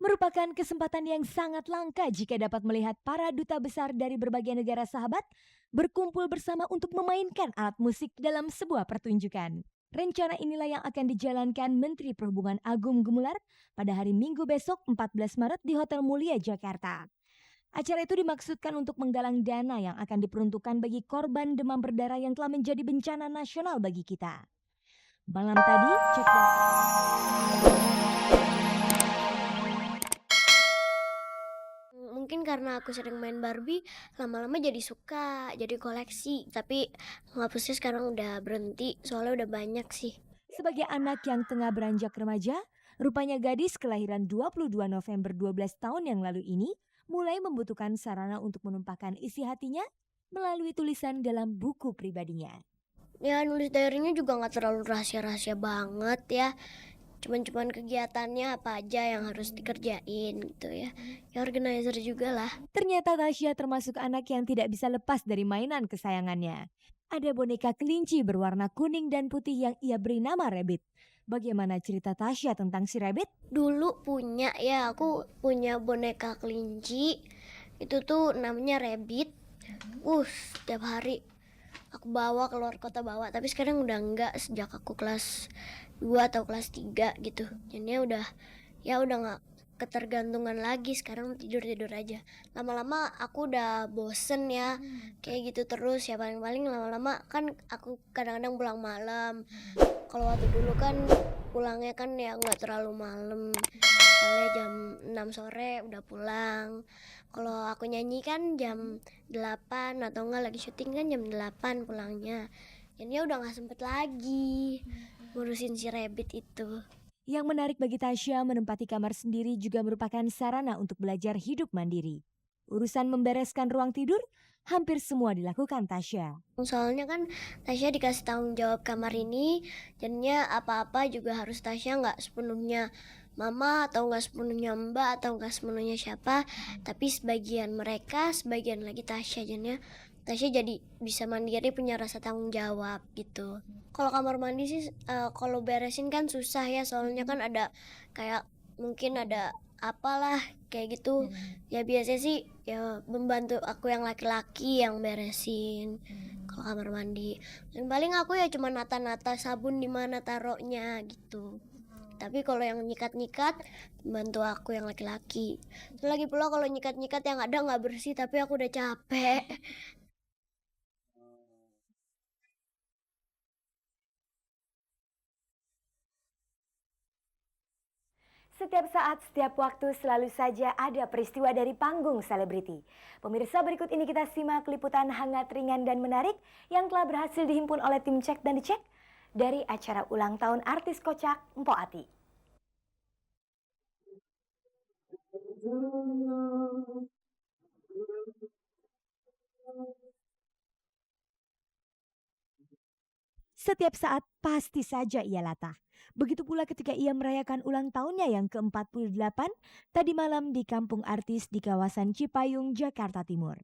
Merupakan kesempatan yang sangat langka jika dapat melihat para duta besar dari berbagai negara sahabat berkumpul bersama untuk memainkan alat musik dalam sebuah pertunjukan. Rencana inilah yang akan dijalankan Menteri Perhubungan Agung Gumelar pada hari Minggu besok 14 Maret di Hotel Mulia, Jakarta. Acara itu dimaksudkan untuk menggalang dana yang akan diperuntukkan bagi korban demam berdarah yang telah menjadi bencana nasional bagi kita. Malam tadi, cek Mungkin karena aku sering main Barbie, lama-lama jadi suka, jadi koleksi. Tapi ngapusnya sekarang udah berhenti, soalnya udah banyak sih. Sebagai anak yang tengah beranjak remaja, rupanya gadis kelahiran 22 November 12 tahun yang lalu ini mulai membutuhkan sarana untuk menumpahkan isi hatinya melalui tulisan dalam buku pribadinya. Ya nulis diary-nya juga gak terlalu rahasia-rahasia banget ya. Cuman kegiatannya apa aja yang harus dikerjain gitu ya. Ya organizer juga lah. Ternyata Tasya termasuk anak yang tidak bisa lepas dari mainan kesayangannya. Ada boneka kelinci berwarna kuning dan putih yang ia beri nama Rabbit. Bagaimana cerita Tasya tentang si Rabbit? Dulu aku punya boneka kelinci. Itu tuh namanya Rabbit. Setiap hari aku bawa keluar kota bawa. Tapi sekarang udah enggak sejak aku kelas 2 atau kelas 3 gitu. Jadinya udah gak ketergantungan lagi, sekarang tidur-tidur aja. Lama-lama aku udah bosen ya, kayak gitu terus ya, paling-paling lama-lama kan aku kadang-kadang pulang malam. Kalau waktu dulu kan pulangnya kan ya nggak terlalu malam, soalnya jam 6 sore udah pulang. Kalau aku nyanyi kan jam 8 atau enggak lagi syuting kan jam 8 pulangnya. Jadinya udah gak sempet lagi ngurusin si Rabbit itu. Yang menarik bagi Tasya menempati kamar sendiri juga merupakan sarana untuk belajar hidup mandiri. Urusan membereskan ruang tidur hampir semua dilakukan Tasya. Soalnya kan Tasya dikasih tanggung jawab kamar ini, jadinya apa-apa juga harus Tasya, nggak sepenuhnya mama atau nggak sepenuhnya mbak atau nggak sepenuhnya siapa, tapi sebagian mereka, sebagian lagi Tasya. Jadinya Tasya jadi bisa mandiri, punya rasa tanggung jawab gitu. Kalau kamar mandi sih kalau beresin kan susah ya, soalnya kan ada kayak mungkin ada apalah kayak gitu. Ya biasanya sih ya membantu aku yang laki-laki yang beresin kalau kamar mandi. Dan paling aku ya cuma nata-nata sabun di mana taruhnya gitu. Tapi kalau yang nyikat-nyikat bantu aku yang laki-laki. Lagi pula kalau nyikat-nyikat yang ada nggak bersih, tapi aku udah capek. Setiap saat, setiap waktu selalu saja ada peristiwa dari panggung selebriti. Pemirsa, berikut ini kita simak liputan hangat, ringan, dan menarik yang telah berhasil dihimpun oleh tim Cek dan Dicek dari acara ulang tahun artis kocak Mpok Ati. Setiap saat pasti saja ia latah. Begitu pula ketika ia merayakan ulang tahunnya yang ke-48 tadi malam di kampung artis di kawasan Cipayung, Jakarta Timur.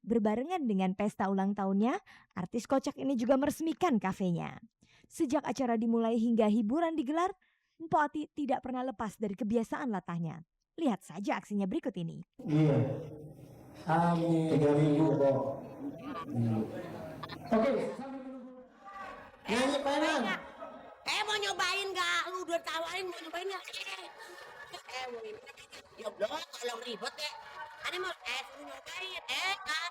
Berbarengan dengan pesta ulang tahunnya, artis kocak ini juga meresmikan kafenya. Sejak acara dimulai hingga hiburan digelar, Mpok Ati tidak pernah lepas dari kebiasaan latahnya. Lihat saja aksinya berikut ini. Iya. Amin. 3.000 kok. Oke. Nyanyi mana? Mau nyobain gak? Lu udah tawarin mau nyobain gak? Mau ini. Ya udah, kalau ribet ya. Ini mau suruh nyobain. Kan.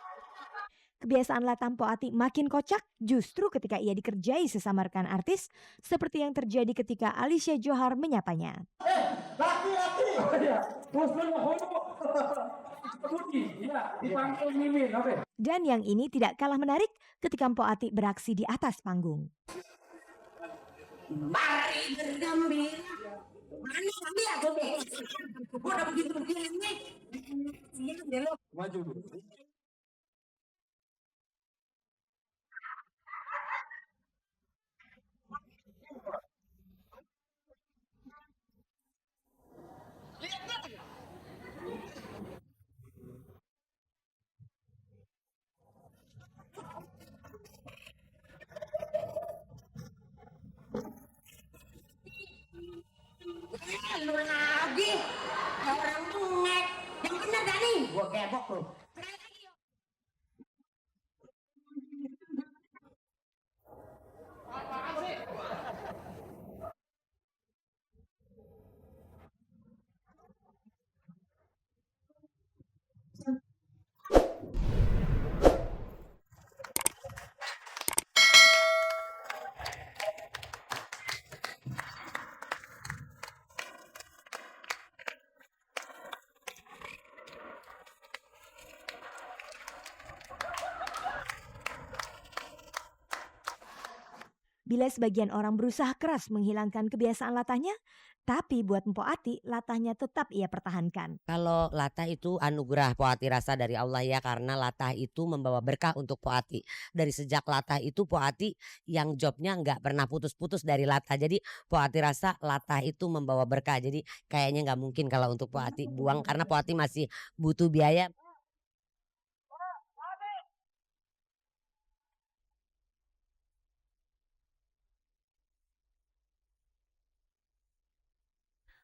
Kebiasaan latah Mpok Ati makin kocak justru ketika ia dikerjai sesama rekan artis seperti yang terjadi ketika Alicia Johar menyapanya. Laki-laki. Oh iya. Terus dipanggil Mimin. Oke. Dan yang ini tidak kalah menarik ketika Mpok Ati beraksi di atas panggung. Mari bergembira. Mana ambil aku deh. Gua udah begini nih. Maju. Lu lagi. Orang Bila sebagian orang berusaha keras menghilangkan kebiasaan latahnya, tapi buat Mpok Ati, latahnya tetap ia pertahankan. Kalau latah itu anugerah Po Ati rasa dari Allah ya, karena latah itu membawa berkah untuk Po Ati. Dari sejak latah itu Po Ati yang jobnya nggak pernah putus-putus dari latah. Jadi Po Ati rasa latah itu membawa berkah. Jadi kayaknya nggak mungkin kalau untuk Po Ati buang, karena Po Ati masih butuh biaya.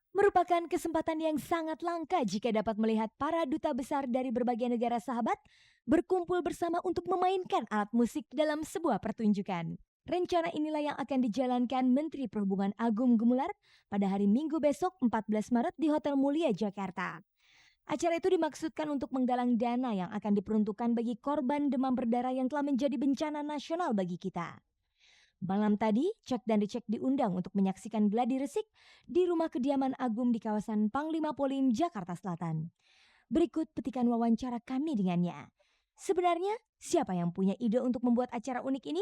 Merupakan kesempatan yang sangat langka jika dapat melihat para duta besar dari berbagai negara sahabat berkumpul bersama untuk memainkan alat musik dalam sebuah pertunjukan. Rencana inilah yang akan dijalankan Menteri Perhubungan Agung Gumelar pada hari Minggu besok 14 Maret di Hotel Mulia, Jakarta. Acara itu dimaksudkan untuk menggalang dana yang akan diperuntukkan bagi korban demam berdarah yang telah menjadi bencana nasional bagi kita. Malam tadi, Cek dan Dicek diundang untuk menyaksikan gladi resik di rumah kediaman Agung di kawasan Panglima Polim, Jakarta Selatan. Berikut petikan wawancara kami dengannya. Sebenarnya, siapa yang punya ide untuk membuat acara unik ini?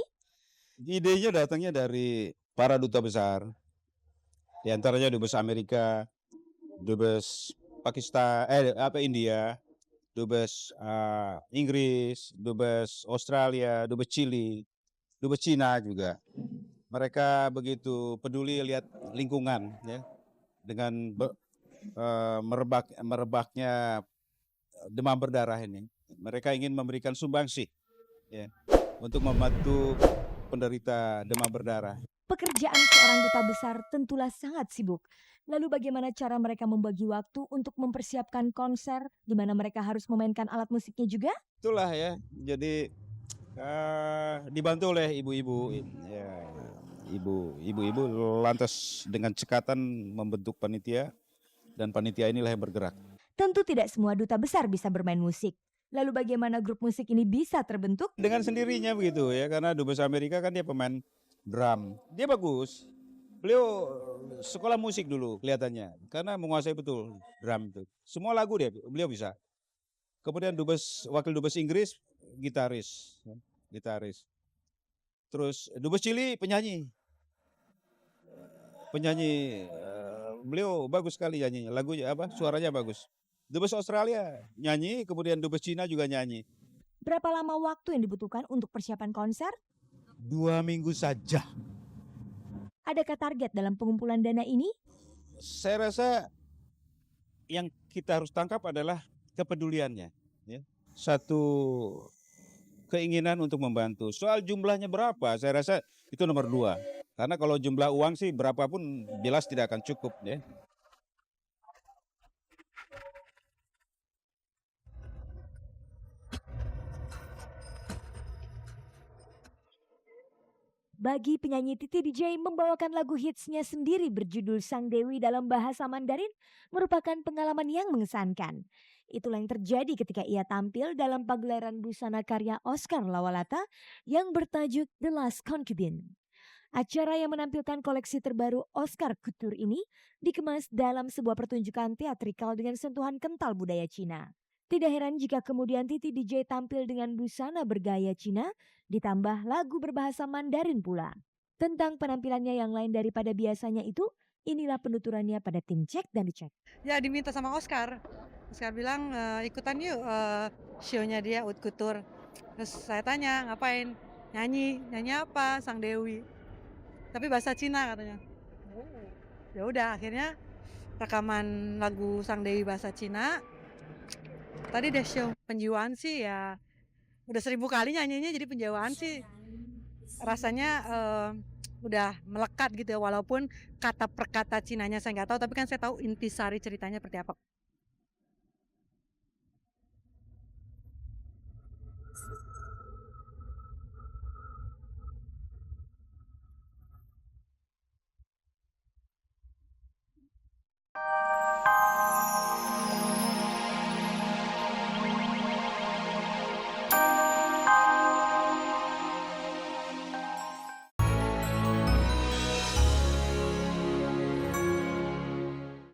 Idenya datangnya dari para duta besar, di antaranya dubes Amerika, dubes Pakistan, India, dubes Inggris, dubes Australia, dubes Chili, dubes Cina juga. Mereka begitu peduli lihat lingkungan ya, dengan merebaknya demam berdarah ini. Mereka ingin memberikan sumbangsi ya, untuk membantu penderita demam berdarah. Pekerjaan seorang duta besar tentulah sangat sibuk. Lalu bagaimana cara mereka membagi waktu untuk mempersiapkan konser di mana mereka harus memainkan alat musiknya juga? Itulah ya, jadi dibantu oleh ibu-ibu ya, ibu-ibu lantas dengan cekatan membentuk panitia, dan panitia inilah yang bergerak. Tentu tidak semua duta besar bisa bermain musik. Lalu bagaimana grup musik ini bisa terbentuk? Dengan sendirinya begitu ya, karena dubes Amerika kan dia pemain drum, dia bagus. Beliau sekolah musik dulu kelihatannya, karena menguasai betul drum itu. Semua lagu beliau bisa. Kemudian wakil dubes Inggris gitaris. Terus dubes Chili penyanyi, beliau bagus sekali nyanyinya, lagunya suaranya bagus. Dubes Australia nyanyi, kemudian dubes Cina juga nyanyi. Berapa lama waktu yang dibutuhkan untuk persiapan konser? 2 minggu saja. Adakah target dalam pengumpulan dana ini? Saya rasa yang kita harus tangkap adalah kepeduliannya. Ya. Satu keinginan untuk membantu. Soal jumlahnya berapa, saya rasa itu nomor 2. Karena kalau jumlah uang sih berapapun jelas tidak akan cukup. Ya. Bagi penyanyi Titi DJ, membawakan lagu hitsnya sendiri berjudul Sang Dewi dalam bahasa Mandarin merupakan pengalaman yang mengesankan. Itulah yang terjadi ketika ia tampil dalam pagelaran busana karya Oscar Lawalata yang bertajuk The Last Concubine. Acara yang menampilkan koleksi terbaru Oscar Couture ini dikemas dalam sebuah pertunjukan teatrikal dengan sentuhan kental budaya Cina. Tidak heran jika kemudian Titi DJ tampil dengan busana bergaya Cina ditambah lagu berbahasa Mandarin pula. Tentang penampilannya yang lain daripada biasanya itu, inilah penuturannya pada tim Cek dan Dicek. Ya diminta sama Oscar. Oscar bilang ikutan yuk show-nya dia Haute Couture. Terus saya tanya ngapain? Nyanyi apa? Sang Dewi. Tapi bahasa Cina katanya. Ya udah akhirnya rekaman lagu Sang Dewi bahasa Cina. Tadi deh show penjiwaan sih ya udah 1000 kali nyanyinya, jadi penjiwaan sih rasanya udah melekat gitu ya, walaupun kata per kata Cinanya saya nggak tahu, tapi kan saya tahu intisari ceritanya seperti apa.